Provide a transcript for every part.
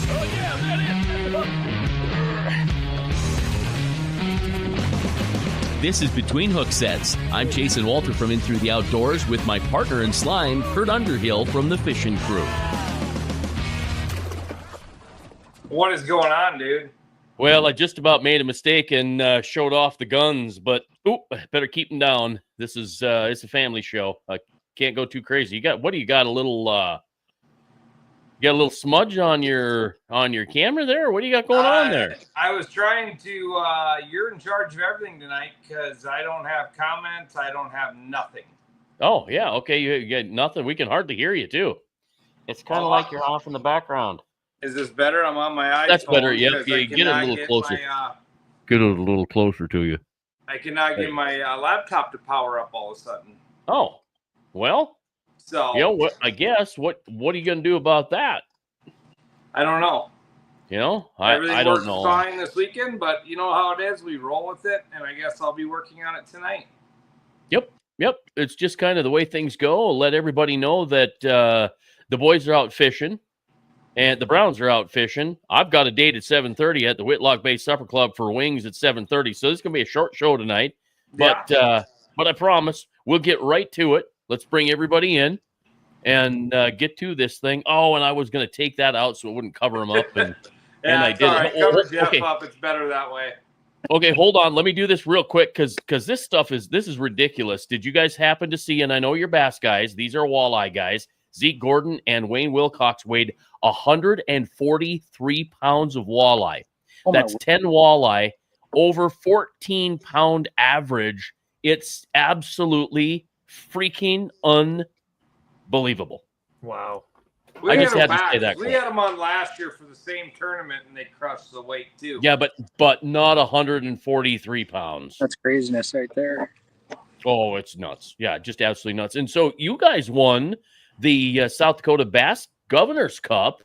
Oh, yeah, that is. This is Between Hook Sets. I'm Jason Walter from In Through the Outdoors with my partner in slime, Kurt Underhill from the Fishing Crew. What is going on, dude? Well, I just about made a mistake and showed off the guns, but better keep them down. This is it's a family show. I can't go too crazy. What do you got? A little you got a little smudge on your camera there? What do you got going on there? I was trying to you're in charge of everything tonight because I don't have comments, I don't have nothing. Oh, yeah, okay, you got nothing. We can hardly hear you too. It's kind of like you're off in the background. Is this better? I'm on my iPhone. That's better. Yep. Yeah, get it a little closer. Get it a little closer to you. I cannot get my laptop to power up all of a sudden. Oh, well. So what? I guess what are you going to do about that? I don't know. I don't know. Everything works fine this weekend, but you know how it is. We roll with it, and I guess I'll be working on it tonight. Yep. It's just kind of the way things go. I'll let everybody know that the boys are out fishing. And the Browns are out fishing. I've got a date at 7:30 at the Whitlock Bay Supper Club for wings at 7:30. So this is going to be a short show tonight. But I promise we'll get right to it. Let's bring everybody in and get to this thing. Oh, and I was going to take that out so it wouldn't cover them up. And, and I didn't. Right. Cover Jeff up. It's better that way. Okay, hold on. Let me do this real quick because this is ridiculous. Did you guys happen to see, and I know you're bass guys, these are walleye guys, Zeke Gordon and Wayne Wilcox weighed 143 pounds of walleye. That's 10 walleye, over 14-pound average. It's absolutely freaking unbelievable. Wow. I just had to say that. We had them on last year for the same tournament, and they crushed the weight too. Yeah, but not 143 pounds. That's craziness right there. Oh, it's nuts. Yeah, just absolutely nuts. And so you guys won the South Dakota Bass Governor's Cup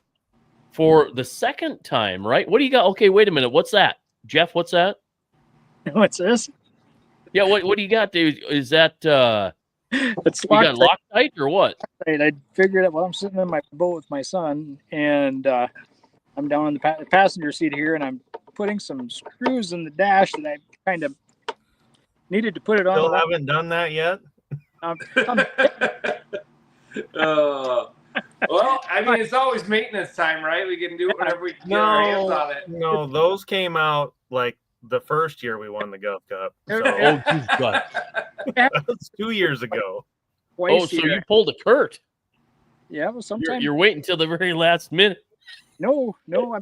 for the second time, right? What do you got? Okay, wait a minute. What's that? Jeff, what's that? What's this? Yeah, what do you got, dude? Is that it's you got Loctite or what? I figured it while I'm sitting in my boat with my son, and I'm down in the passenger seat here, and I'm putting some screws in the dash, and I kind of needed to put it on. Still haven't done that yet? Well, I mean, it's always maintenance time, right? We can do it whenever we get our hands on it. No, those came out like the first year we won the Gov Cup. So. God. That was 2 years ago. So you pulled a Kurt. Yeah, well, sometimes you're waiting till the very last minute. No, I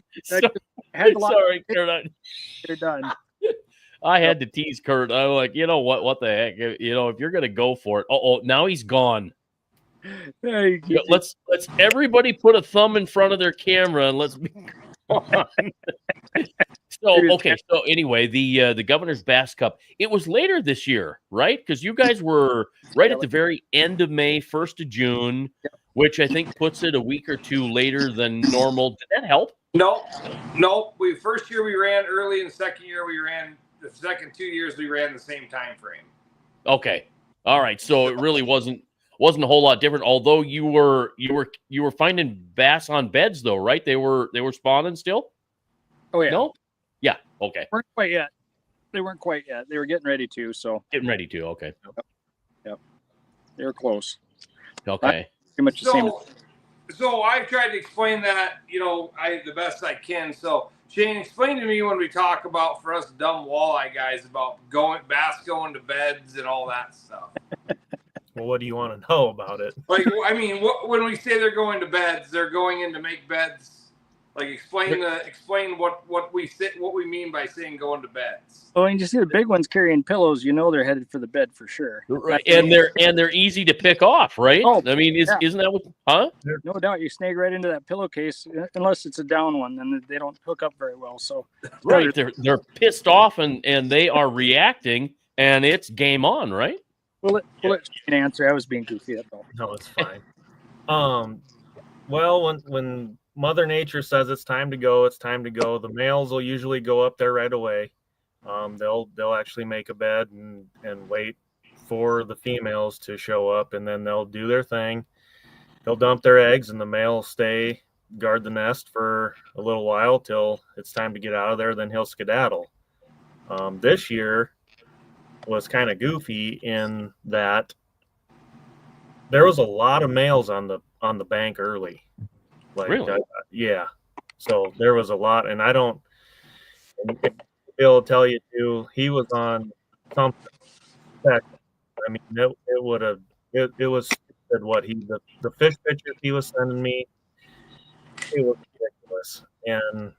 had a lot. Sorry, Kurt. They're done. I had to tease Kurt. I'm like, you know what? What the heck? If you're gonna go for it. Now he's gone. Let's everybody put a thumb in front of their camera and let's be on. So anyway, the Governor's Bass Cup, it was later this year, right? Because you guys were right at the very end of May, 1st of June, which I think puts it a week or two later than normal. Did that help? No. First year we ran early, and second year we ran the second 2 years we ran the same time frame. Okay. All right. So it really wasn't a whole lot different, although you were finding bass on beds though, right? They were spawning still? Oh yeah. No? Yeah, okay. They weren't quite yet. They were getting ready to, okay. Yep. They were close. Okay. Pretty much the same. So I've tried to explain that, the best I can. So Shane, explain to me when we talk about, for us dumb walleye guys, about bass going to beds and all that stuff. Well, what do you want to know about it? Like, I mean, when we say they're going to beds, they're going in to make beds. Like, explain what we mean by saying going to beds. Oh, and you see the big ones carrying pillows, they're headed for the bed for sure. Right, and they're easy to pick off, right? Oh, I mean, isn't that what? Huh? No doubt, you snag right into that pillowcase, unless it's a down one, then they don't hook up very well. So right, they're pissed off and they are reacting, and it's game on, right? Well, let an answer. I was being goofy. That's all. No, it's fine. Well, when Mother Nature says it's time to go, it's time to go. The males will usually go up there right away. They'll actually make a bed and wait for the females to show up, and then they'll do their thing. They'll dump their eggs, and the male will stay guard the nest for a little while till it's time to get out of there. Then he'll skedaddle. This year was kind of goofy in that there was a lot of males on the bank early. Like, Really? yeah. So there was a lot, and I don't. Bill will tell you too. He was on something. I mean, it would have. It was stupid what the fish pictures he was sending me. It was ridiculous, and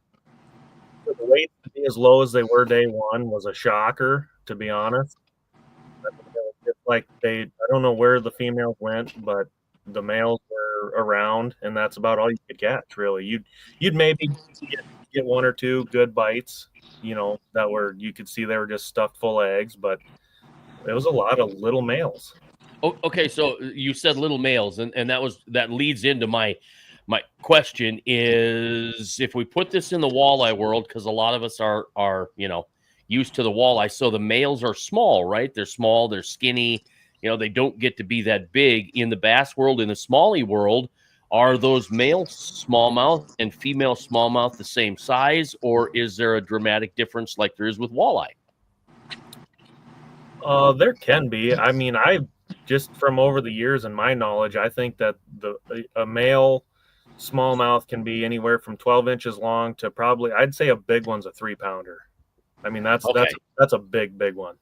for the weights to be as low as they were day one was a shocker, to be honest. I mean, it was just like I don't know where the females went, but the males were around, and that's about all you could catch, really. You'd maybe get one or two good bites, that were, you could see they were just stuffed full of eggs, but it was a lot of little males. Oh, okay, so you said little males, and that leads into my question is, if we put this in the walleye world, because a lot of us are used to the walleye, so the males are small, right? They're small, they're skinny, they don't get to be that big. In the bass world, in the smallie world, are those male smallmouth and female smallmouth the same size, or is there a dramatic difference like there is with walleye? There can be. I mean, I just from over the years and my knowledge, I think that a male smallmouth can be anywhere from 12 inches long to probably, I'd say a big one's a 3-pounder. I mean, that's a big one.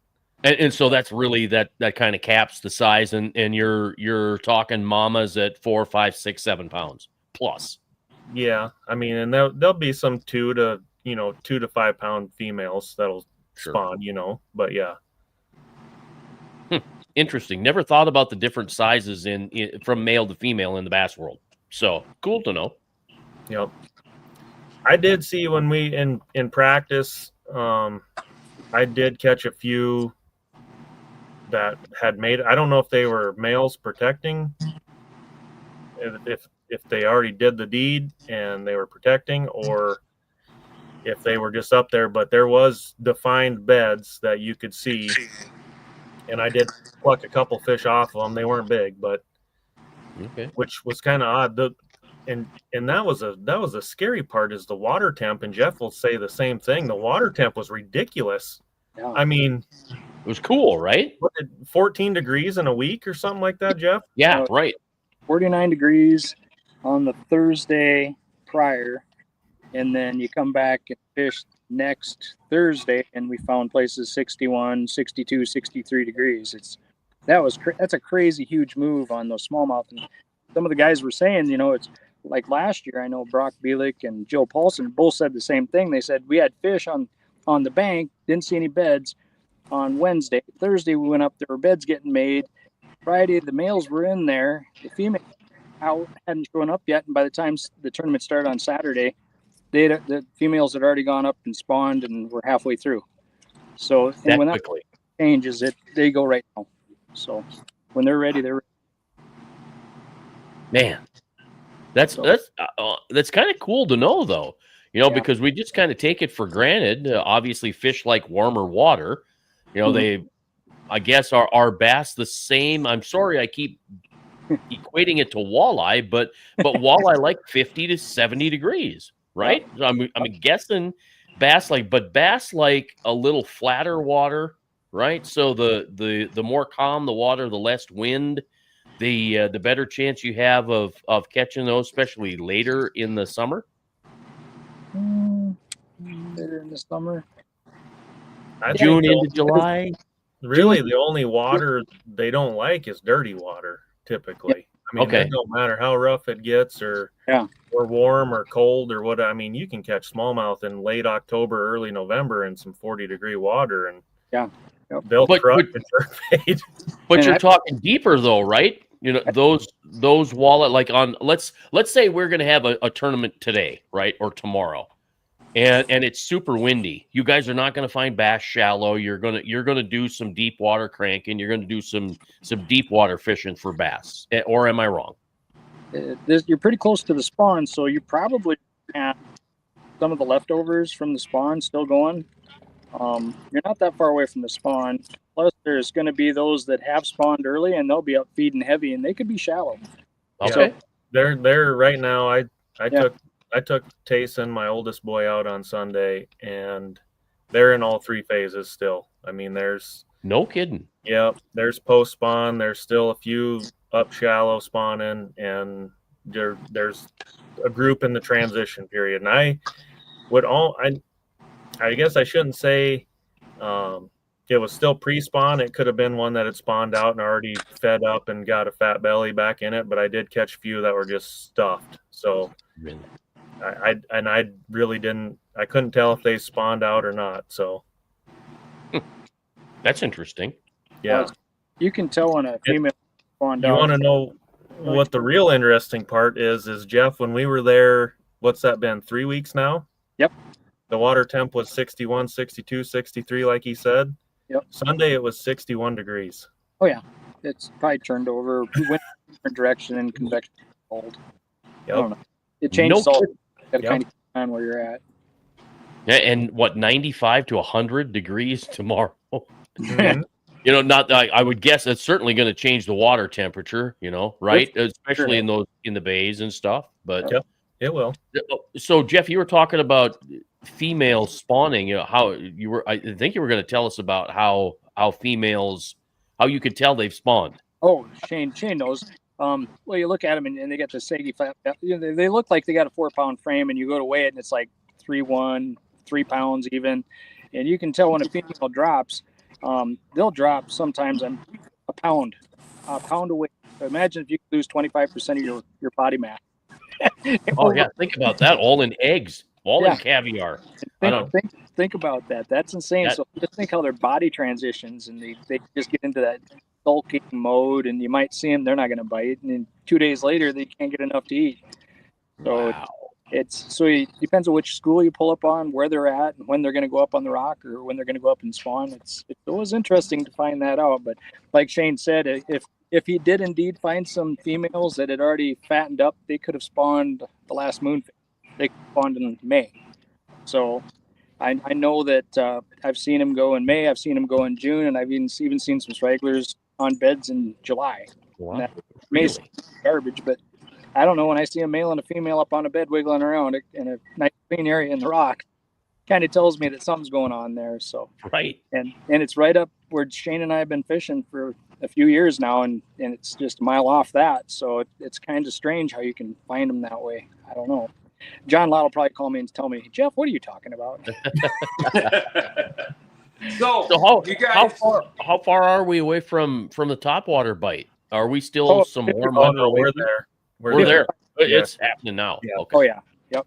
And so that's really that kind of caps the size, and you're talking mamas at 4, 5, 6, 7 pounds plus. Yeah, I mean, and there'll be some 2 to 5 pound females that'll spawn, but yeah. Interesting. Never thought about the different sizes from male to female in the bass world. So cool to know. Yep. I did see when we in practice, I did catch a few that had made. I don't know if they were males protecting, if they already did the deed and they were protecting, or if they were just up there. But there was defined beds that you could see, and I did pluck a couple fish off of them. They weren't big, but which was kind of odd. And that was a scary part, is the water temp, and Jeff will say the same thing. The water temp was ridiculous. Yeah. I mean, it was cool, right? 14 degrees in a week or something like that, Jeff? Yeah, right. 49 degrees on the Thursday prior, and then you come back and fish next Thursday, and we found places 61, 62, 63 degrees. That's a crazy huge move on those smallmouth. And some of the guys were saying, it's like last year, I know Brock Bielik and Joe Paulson both said the same thing. They said we had fish on the bank, didn't see any beds on Wednesday. Thursday we went up, there were beds getting made. Friday the males were in there, the female hadn't shown up yet, and by the time the tournament started on Saturday, the females had already gone up and spawned and were halfway through. So and when that changes, they go right now. So when they're ready, they're ready. Man, that's kind of cool to know, though. Because we just kind of take it for granted. Obviously, fish like warmer water. They, I guess, are bass the same. I'm sorry, I keep equating it to walleye, but walleye like 50 to 70 degrees, right? So I'm guessing bass like a little flatter water, right? So the more calm the water, the less wind, the better chance you have of catching those, especially later in the summer. Later in the summer, June into July. Really, the only water they don't like is dirty water. Typically, I mean, it don't matter how rough it gets, or warm or cold or what. I mean, you can catch smallmouth in late October, early November in some 40-degree water, and they'll truck and jerk bait. But you're talking deeper, though, right? Those walleye, like on let's say we're going to have a tournament today, right, or tomorrow, and it's super windy. You guys are not going to find bass shallow. You're gonna do some deep water cranking. You're going to do some deep water fishing for bass. Or am I wrong? You're pretty close to the spawn, so you probably have some of the leftovers from the spawn still going. You're not that far away from the spawn. Plus, there's going to be those that have spawned early, and they'll be up feeding heavy, and they could be shallow. Okay. So they're right now. I took Tayson, my oldest boy, out on Sunday, and they're in all 3 phases still. I mean, there's No kidding. there's post spawn. There's still a few up shallow spawning, and there's a group in the transition period. And I guess I shouldn't say it was still pre-spawn. It could have been one that had spawned out and already fed up and got a fat belly back in it. But I did catch a few that were just stuffed. So Really? I really didn't. I couldn't tell if they spawned out or not. So That's interesting. yeah, You can tell when a female spawned you out. want to know what the real interesting part is Jeff, when we were there, what's that been, 3 weeks now? Yep. The water temp was 61, 62, 63, like he said. Yep. Sunday it was 61 degrees. Oh yeah, it's probably turned over. We went in a different direction and convection cold. I don't know. It changes all. You got to kind of keep on where you're at. Yeah, and what, 95 to 100 degrees tomorrow? Mhm. You know, not I would guess it's certainly going to change the water temperature, you know, right? Especially in the bays and stuff. But Yep. It will. So Jeff, you were talking about female spawning. You know, I think you were going to tell us about how females, how you could tell they've spawned. Oh, Shane knows. Well, you look at them and they got the saggy fat. You know, they look like they got a 4-pound frame, and you go to weigh it, and it's like 3 pounds even. And you can tell when a female drops. They'll drop sometimes a pound away. Imagine if you could lose 25% of your body mass. Oh yeah, think about that. All in eggs, all in caviar. Think about that. That's insane. So just think how their body transitions, and they just get into that sulking mode, and you might see them, they're not going to bite, and then 2 days later they can't get enough to eat. So wow. It depends on which school you pull up on, where they're at, and when they're going to go up on the rock or when they're going to go up and spawn. It's always interesting to find that out. But like Shane said, if he did indeed find some females that had already fattened up, they could have spawned the last moon. They spawned in May. So I know that I've seen them go in May. I've seen them go in June, and I've even seen some stragglers on beds in July. Wow. Really? Garbage, but I don't know, when I see a male and a female up on a bed wiggling around in a nice clean area in the rock, kind of tells me that something's going on there. So right, and it's right up where Shane and I have been fishing for a few years now, and it's just a mile off that. So it's kind of strange how you can find them that way. I don't know. John Lott will probably call me and tell me, Jeff, what are you talking about? So how, you guys, how far are we away from the topwater bite? Are we still some warm weather away? We're there. We're there. Yeah. It's happening now. Yeah. Okay. Oh yeah. Yep.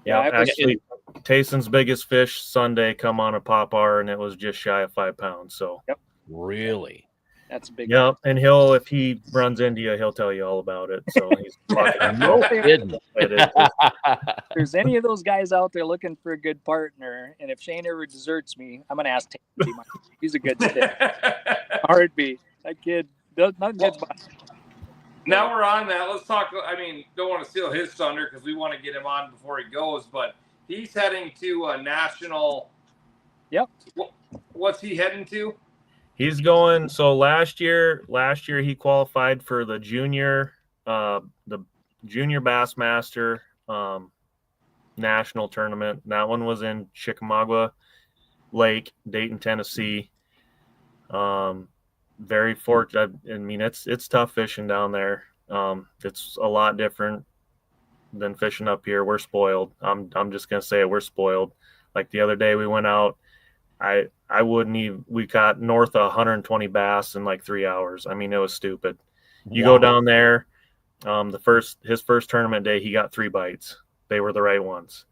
Yeah, actually, Tayson's biggest fish Sunday come on a popar, and it was just shy of 5 pounds. So Really? That's a big. Yeah, and if he runs into you, he'll tell you all about it. So he's No kidding. If there's any of those guys out there looking for a good partner, and if Shane ever deserts me, I'm gonna ask Taylor. He's a good stick. Heartbeat. That kid does nothing gets by. Now we're on that. Let's talk. I mean, don't want to steal his thunder because we want to get him on before he goes. But he's heading to a national. Yep. What's he heading to? He's going. So last year he qualified for the junior Bassmaster national tournament. That one was in Chickamauga Lake, Dayton, Tennessee. Very fortunate. I mean, it's tough fishing down there. It's a lot different than fishing up here. We're spoiled. I'm just gonna say it, we're spoiled. Like the other day we went out, I wouldn't even. We caught north of 120 bass in like 3 hours. I mean, it was stupid. You go down there. His first tournament day, he got 3 bites. They were the right ones.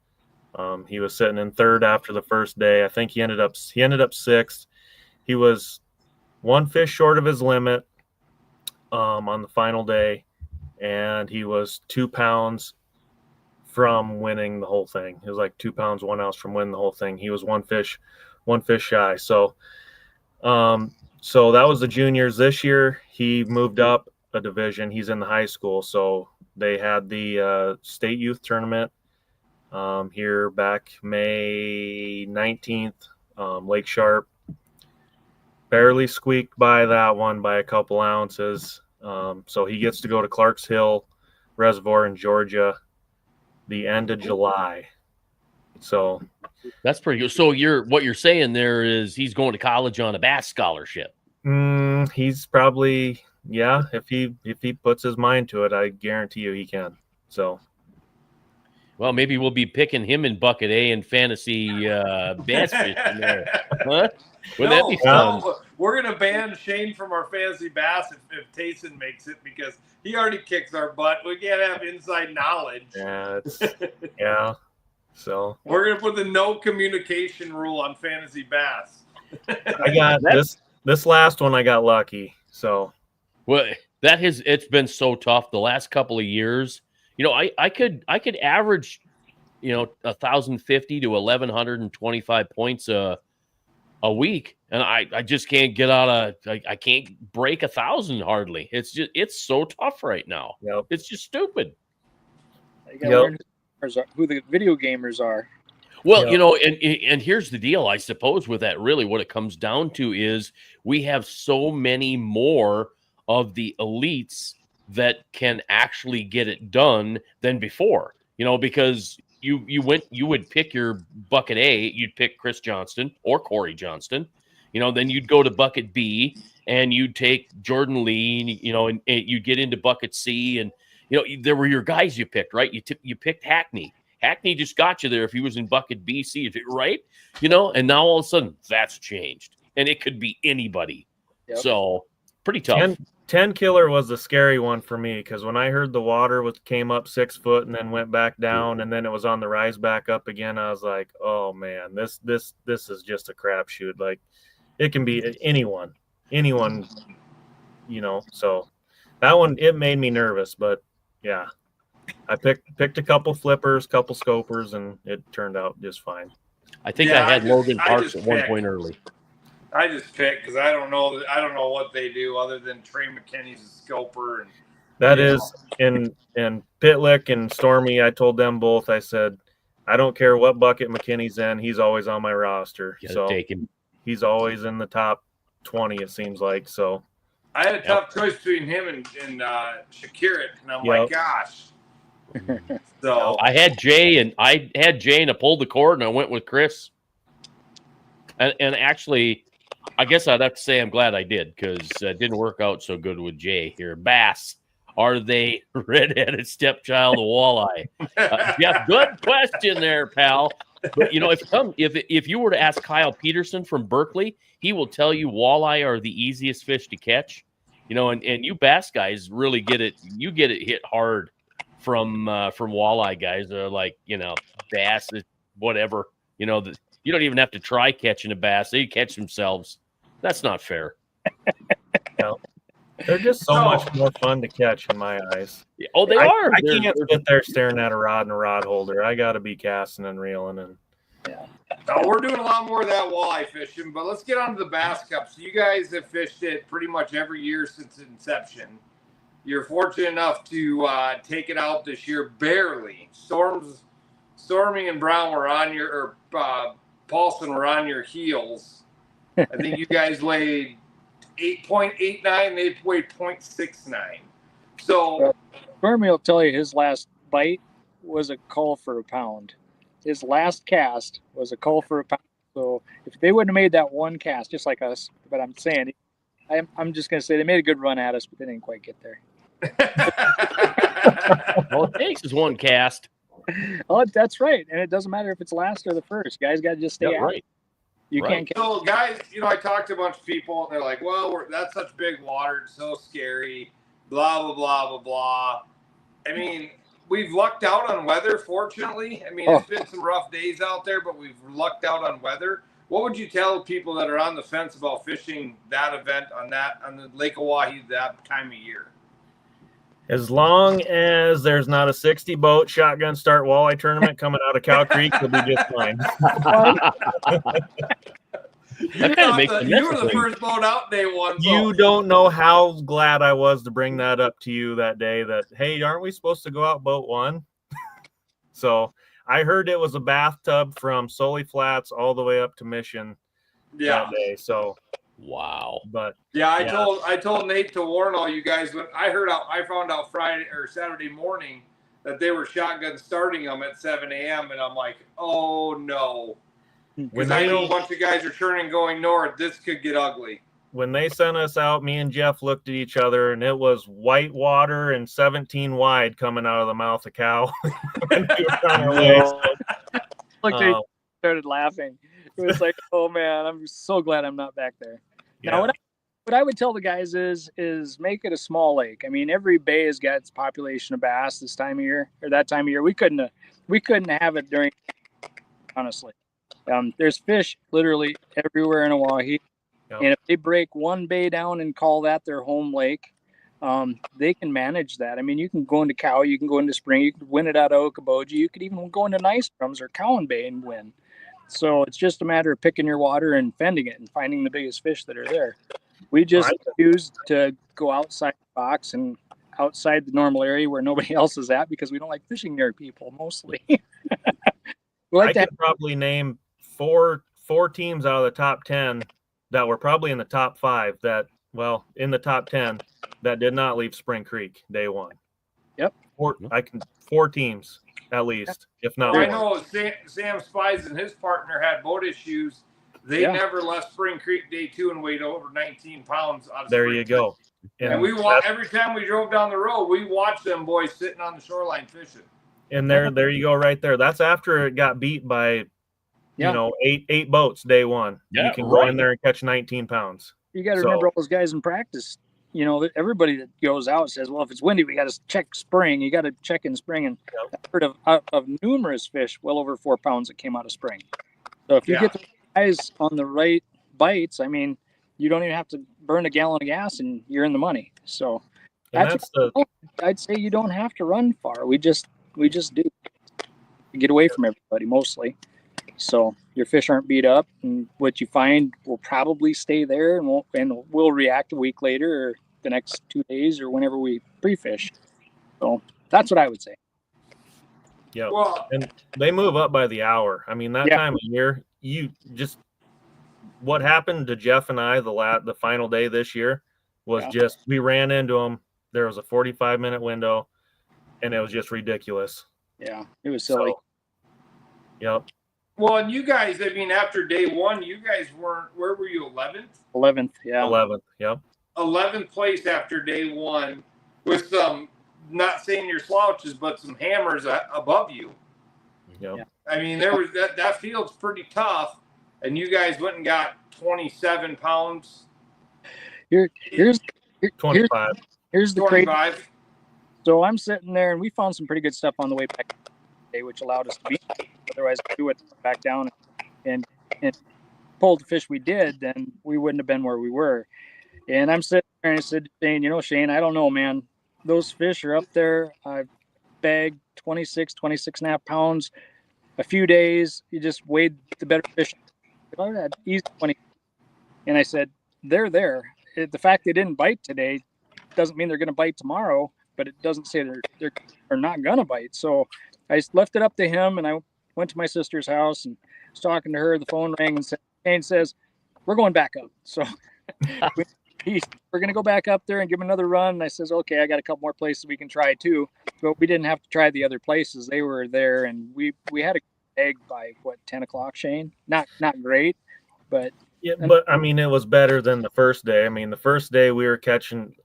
He was sitting in third after the first day. I think he ended up 6th. He was 1 fish short of his limit on the final day, and he was 2 pounds from winning the whole thing. It was like 2 pounds 1 ounce from winning the whole thing. He was one fish shy. So that was the juniors. This year he moved up a division. He's in the high school. So they had the state youth tournament here back May 19th, Lake Sharp. Barely squeaked by that one by a couple ounces. So he gets to go to Clarks Hill Reservoir in Georgia the end of July. So that's pretty good. So what you're saying there is he's going to college on a bass scholarship. He's probably, if he puts his mind to it, I guarantee you he can. So, well, maybe we'll be picking him in bucket A and fantasy bass fishing there. Huh? Wouldn't that be fun? No, we're gonna ban Shane from our fantasy bass if Tayson makes it, because he already kicks our butt. We can't have inside knowledge. Yeah, So we're gonna put the no communication rule on fantasy bass. I got this last one. I got lucky. So well, it's been so tough the last couple of years. I could average, 1,050 to 1,125 points a week, and I just can't get out of. I can't break 1,000 hardly. It's so tough right now. Yep. It's just stupid. You gotta learn who the video gamers are. Well, and here's the deal. I suppose with that, really, what it comes down to is we have so many more of the elites that can actually get it done than before. Because you would pick your bucket A, you'd pick Chris Johnston or Corey Johnston. Then you'd go to bucket B and you'd take Jordan Lee. And you get into bucket C, and there were your guys you picked, right? You picked Hackney. Hackney just got you there if he was in bucket B, C, right? And now all of a sudden that's changed, and it could be anybody. Yep. So pretty tough. 10 killer was the scary one for me, because when I heard the water came up 6 foot and then went back down, and then it was on the rise back up again, I was like, oh man, this is just a crapshoot. Like, it can be anyone. So that one, it made me nervous, but yeah. I picked a couple flippers, couple scopers, and it turned out just fine. I think I had Logan Parks at one point early. I just picked because I don't know what they do other than Trey McKinney's a scoper, and that is in Pitlick and Stormy. I told them both. I said, I don't care what bucket McKinney's in. He's always on my roster. So take him. He's always in the top 20. It seems like so. I had a tough choice between him and Shakirat, and I'm like, gosh. So I had Jay, and I pulled the cord, and I went with Chris. And actually, I guess I'd have to say I'm glad I did, because it didn't work out so good with Jay here. Bass, are they redheaded stepchild of walleye? Jeff, good question there, pal. But if you were to ask Kyle Peterson from Berkeley, he will tell you walleye are the easiest fish to catch. And you bass guys really get it. You get it hit hard from walleye guys. They're like, bass is whatever. You don't even have to try catching a bass. They catch themselves. That's not fair. No. They're just so much more fun to catch in my eyes. Oh, they are. I can't sit there staring at a rod and a rod holder. I got to be casting and reeling. And we're doing a lot more of that walleye fishing, but let's get on to the Bass Cup. So you guys have fished it pretty much every year since inception. You're fortunate enough to take it out this year barely. Stormy and Brown were on Paulson were on your heels. I think you guys weighed 8.89. They weighed 0.69. So Stormy will tell you his last bite was a call for a pound. His last cast was a call for a pound. So if they wouldn't have made that one cast, just like us, but I'm saying, I'm just going to say they made a good run at us, but they didn't quite get there. All it takes is one cast. Oh, that's right. And it doesn't matter if it's last or the first. Guys got to just stay out. Right. You can't catch. So, guys, I talked to a bunch of people, and they're like, well, that's such big water. It's so scary. Blah, blah, blah, blah, blah. I mean, we've lucked out on weather, fortunately. I mean, it's been some rough days out there, but we've lucked out on weather. What would you tell people that are on the fence about fishing that event on the Lake Oahe that time of year? As long as there's not a 60 boat shotgun start walleye tournament coming out of Cow Creek, it'll be just fine. You were the first boat out day one. You don't know how glad I was to bring that up to you that day that, hey, aren't we supposed to go out boat one? So I heard it was a bathtub from Sully Flats all the way up to Mission that day. So wow. But I told Nate to warn all you guys when I found out Friday or Saturday morning that they were shotgun starting them at 7 a.m. And I'm like, oh no. Because I know a bunch of guys are turning going north. This could get ugly. When they sent us out, me and Jeff looked at each other, and it was white water and 17 wide coming out of the mouth of cow. Started laughing. It was like, oh man, I'm so glad I'm not back there. Yeah. Now, what I would tell the guys is make it a small lake. I mean, every bay has got its population of bass this time of year or that time of year. We couldn't have it during, honestly. There's fish literally everywhere in Oahe. Yep. And if they break one bay down and call that their home lake, they can manage that. I mean, you can go into Cow, you can go into Spring, you can win it out of Okoboji, you could even go into Nice Drums or Cowan Bay and win. So it's just a matter of picking your water and fending it and finding the biggest fish that are there. We just choose to go outside the box and outside the normal area where nobody else is at because we don't like fishing near people mostly. I could probably name four teams out of the top 10 that were probably in the top 5 in the top 10 that did not leave Spring Creek day one. Yep. 4 teams at least, if not more. I know Sam Spies and his partner had boat issues. They never left Spring Creek day 2 and weighed over 19 pounds. There you go. And we every time we drove down the road, we watched them boys sitting on the shoreline fishing. And there you go right there. That's after it got beat by, you know, eight boats day one. Yeah, you can go in there and catch 19 pounds. You got to remember all those guys in practice. You know, everybody that goes out says, well, if it's windy, we got to check spring. You got to check in spring. And I've heard of numerous fish well over 4 pounds that came out of spring. So if you get the guys on the right bites, I mean, you don't even have to burn a gallon of gas and you're in the money. So I'd say you don't have to run far. We just do get away from everybody mostly. So your fish aren't beat up, and what you find will probably stay there and we'll react a week later or the next 2 days or whenever we pre-fish. So that's what I would say. Yeah. Well, and they move up by the hour. I mean, that time of year, what happened to Jeff and I the final day this year was just, we ran into them. There was a 45-minute window, and it was just ridiculous. Yeah, it was silly. So, yep. Well, and you guys, I mean, after day 1, you guys weren't, where were you, 11th? 11th, yeah. 11th, yep. 11th place after day 1 with some, not saying your slouches, but some hammers above you. Yep. Yeah. I mean, there was that field's pretty tough, and you guys went and got 27 pounds. Here's 25. Here's the 25. crazy. So I'm sitting there, and we found some pretty good stuff on the way back today, which allowed us to beat. Otherwise, if we went back down and pulled the fish we did, then we wouldn't have been where we were. And I'm sitting there, and I said to Shane, you know, Shane, I don't know, man. Those fish are up there. I've bagged 26 and a half pounds. A few days, you just weighed the better fish. I had easy 20. And I said, they're there. The fact they didn't bite today doesn't mean they're going to bite tomorrow, but it doesn't say they're not going to bite. So I left it up to him, and I went to my sister's house and was talking to her. The phone rang, and Shane says, we're going back up. So we're going to go back up there and give him another run. And I says, okay, I got a couple more places we can try too. But we didn't have to try the other places. They were there, and we had a egg by 10 o'clock, Shane? Not great, but yeah, but I mean, it was better than the first day. I mean, the first day we were catching,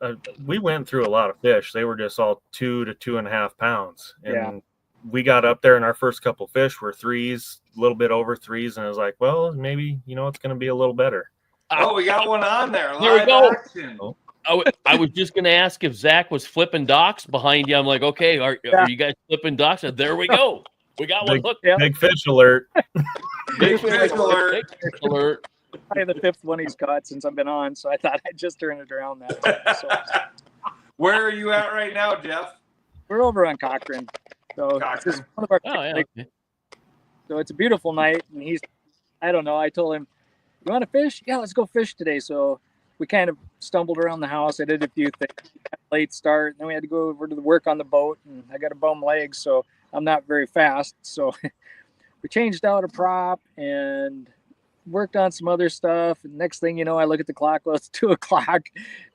we went through a lot of fish. They were just all 2 to 2.5 pounds. And we got up there, and our first couple fish were 3s, a little bit over 3s. And I was like, well, maybe, it's going to be a little better. Oh, we got one on there. There we go. I was just going to ask if Zach was flipping docks behind you. I'm like, okay, are you guys flipping docks? And there we go. We got one hooked. Big fish alert. Big fish alert. Big fish alert. Probably the 5th one he's caught since I've been on, so I thought I'd just turn it around that way. So. Where are you at right now, Jeff? We're over on Cochrane. So this is one of our So it's a beautiful night, and I don't know, I told him, you want to fish? Yeah, let's go fish today. So we kind of stumbled around the house. I did a few things, late start, and then we had to go over to the work on the boat, and I got a bum leg, so I'm not very fast. So we changed out a prop and worked on some other stuff. And next thing you know, I look at the clock. Well, it's 2:00,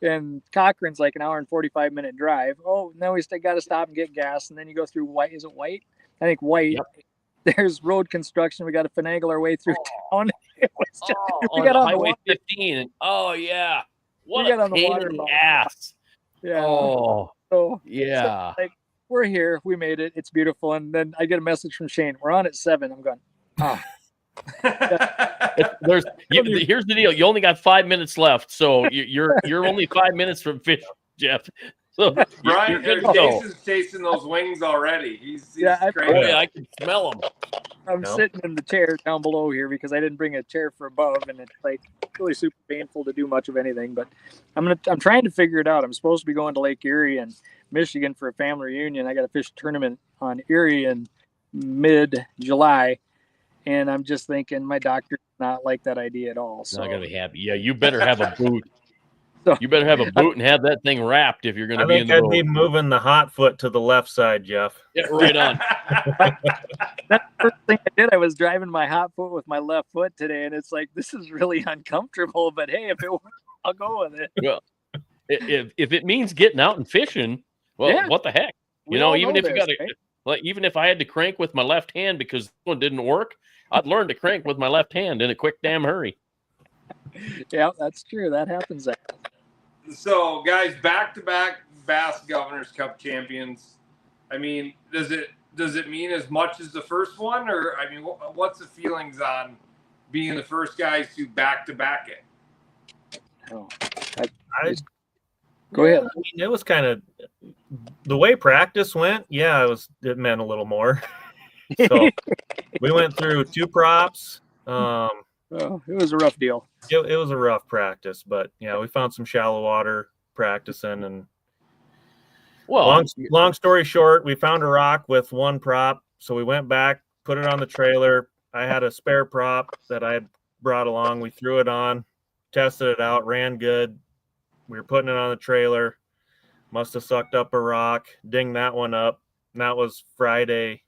and Cochrane's like an hour and 45-minute drive. Oh, now we still got to stop and get gas. And then you go through White. Is it White? I think White. Yep. There's road construction. We got to finagle our way through town. It was just, we got on Highway 15. Oh, yeah. What a pain in the ass. Yeah. Oh, so, yeah. So, like, we're here. We made it. It's beautiful. And then I get a message from Shane. We're on at 7. I'm going, oh. Here's the deal. You only got 5 minutes left, so you're only 5 minutes from fish, Jeff. So Brian, Jason's chasing those wings already. He's crazy. I can smell them. I'm sitting in the chair down below here because I didn't bring a chair for above, and it's like really super painful to do much of anything. But I'm trying to figure it out. I'm supposed to be going to Lake Erie and Michigan for a family reunion. I got a fish tournament on Erie in mid-July. And I'm just thinking my doctor's not like that idea at all. So not gonna be happy. Yeah, you better have a boot. You better have a boot and have that thing wrapped if you're going to be in the boat. I'd be moving the hot foot to the left side, Jeff. Yeah, right on. That's the first thing I did. I was driving my hot foot with my left foot today, and it's like, this is really uncomfortable. But hey, if it works, I'll go with it. Well, if it means getting out and fishing, well, what the heck? Even if I had to crank with my left hand because this one didn't work, I'd learn to crank with my left hand in a quick damn hurry. Yeah, that's true. That happens. So, guys, back-to-back Bass Governors Cup champions. I mean, does it mean as much as the first one, or I mean, what's the feelings on being the first guys to back-to-back it? Oh, go ahead. I mean, it was kind of the way practice went. Yeah, it meant a little more. So we went through 2 props. It was a rough deal. It was a rough practice, but yeah, we found some shallow water practicing, and long story short, we found a rock with 1 prop. So we went back, put it on the trailer. I had a spare prop that I had brought along. We threw it on, tested it out, ran good. We were putting it on the trailer. Must have sucked up a rock, dinged that one up. And that was Friday.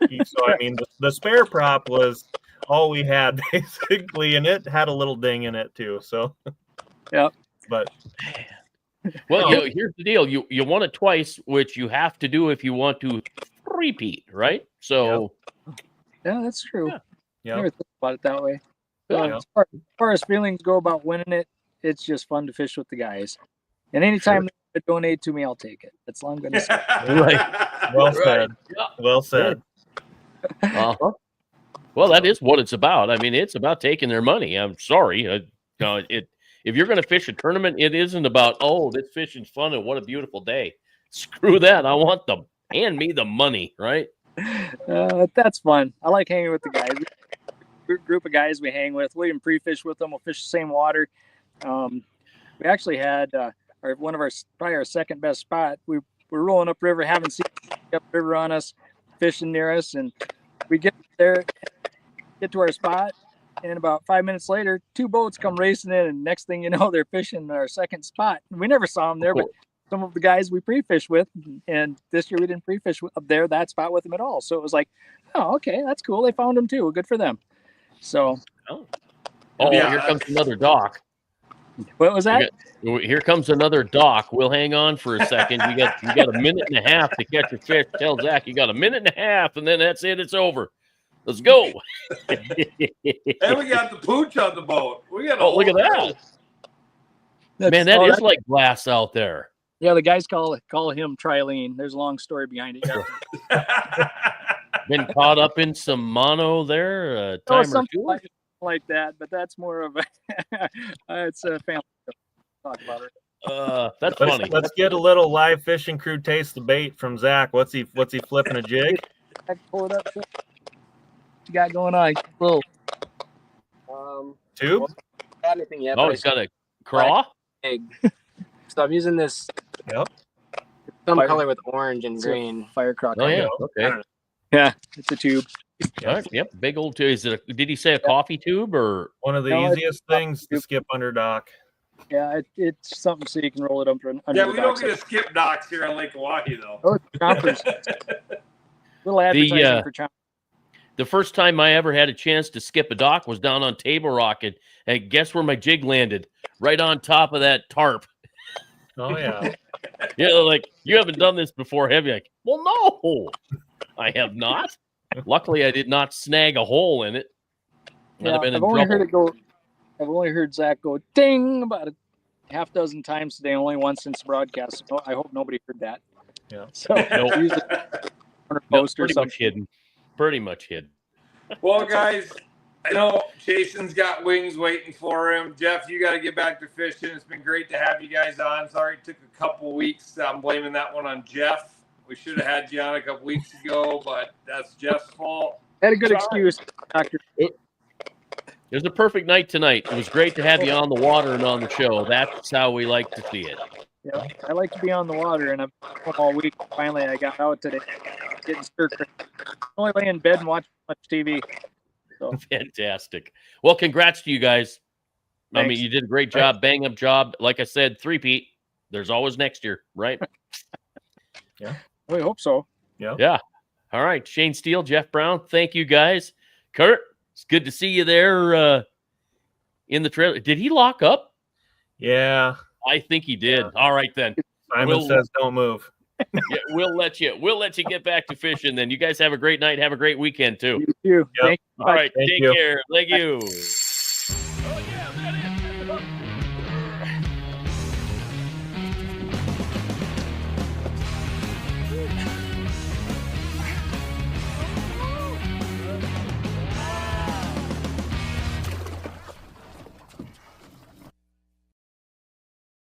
So I mean, the spare prop was all we had basically, and it had a little ding in it too. So, yeah. But here's the deal: you won it twice, which you have to do if you want to repeat, right? So, yeah, that's true. Yeah. I never thought about it that way. Yeah. As far as feelings go about winning it, it's just fun to fish with the guys. And anytime they donate to me, I'll take it. That's all I'm going to say. Right. Well said. Yeah. Well said. Uh-huh. Well, that is what it's about. I mean, it's about taking their money. I'm sorry. If you're going to fish a tournament, it isn't about, this fishing's fun and what a beautiful day. Screw that. I want them. Hand me the money, right? That's fun. I like hanging with the guys. Group of guys we hang with. We even pre-fish with them. We'll fish the same water. We actually had probably our second best spot. We're rolling upriver, haven't seen upriver on us, fishing near us, and we get there, get to our spot, and about 5 minutes later, 2 boats come racing in, and next thing you know, they're fishing our second spot. We never saw them there, but some of the guys we pre-fished with, and this year we didn't pre-fish up there that spot with them at all. So it was like, oh, okay, that's cool. They found them too. Good for them. So, here comes another dock. What was that? Here comes another dock. We'll hang on for a second. You got a minute and a half to catch your fish. Tell Zach you got a minute and a half, and then that's it. It's over. Let's go. And we got the pooch on the boat. We got look at that. Man, that is like glass out there. Yeah, the guys call him Trilene. There's a long story behind it. Yeah. Been caught up in some mono there, time or two. Like that, but that's more of a it's a family talk about it. That's funny. Let's get a little live fishing crew taste the bait from Zach. What's he flipping a jig? Pull it up. What you got going on? Little tube? Got anything yet? He's got a craw. Egg. So I'm using this. Yep. Some color with orange and green. Fire crock. Oh yeah. Okay. Yeah, it's a tube. All right, yep, big old tube. Did he say a coffee tube or one of the easiest things to skip under dock? Yeah, it's something so you can roll it up under the we don't get to skip docks here on Lake Hawaii though. Oh, chompers. Little advertising for chompers. The first time I ever had a chance to skip a dock was down on Table Rock, and guess where my jig landed? Right on top of that tarp. Oh yeah. Yeah, like, you haven't done this before, have you? Like, well, no, I have not. Luckily, I did not snag a hole in it. Yeah, I've only heard Zach go ding about a half dozen times today, only once since the broadcast. So I hope nobody heard that. Yeah. So pretty much hidden. Pretty much hidden. Well, guys, I know Jason's got wings waiting for him. Jeff, you got to get back to fishing. It's been great to have you guys on. Sorry it took a couple weeks. I'm blaming that one on Jeff. We should have had you on a couple weeks ago, but that's Jeff's fault. Had a good excuse, Doctor. It was a perfect night tonight. It was great to have you on the water and on the show. That's how we like to see it. Yeah, I like to be on the water, and I'm home all week. Finally, I got out today, getting stir crazy. Only lay in bed and watch much TV. So. Fantastic. Well, congrats to you guys. Thanks. I mean, you did a great job, bang up job. Like I said, 3-peat. There's always next year, right? Yeah. We hope so. Yeah. All right. Shane Stiehl, Jeff Brown, thank you guys. Kurt, it's good to see you there in the trailer. Did he lock up? Yeah. I think he did. Yeah. All right, then. Simon says don't move. Yeah, we'll let you get back to fishing then. You guys have a great night. Have a great weekend too. You too. Yep. Thank you. All right. Thank take you. care. Thank you. Oh, yeah, that is.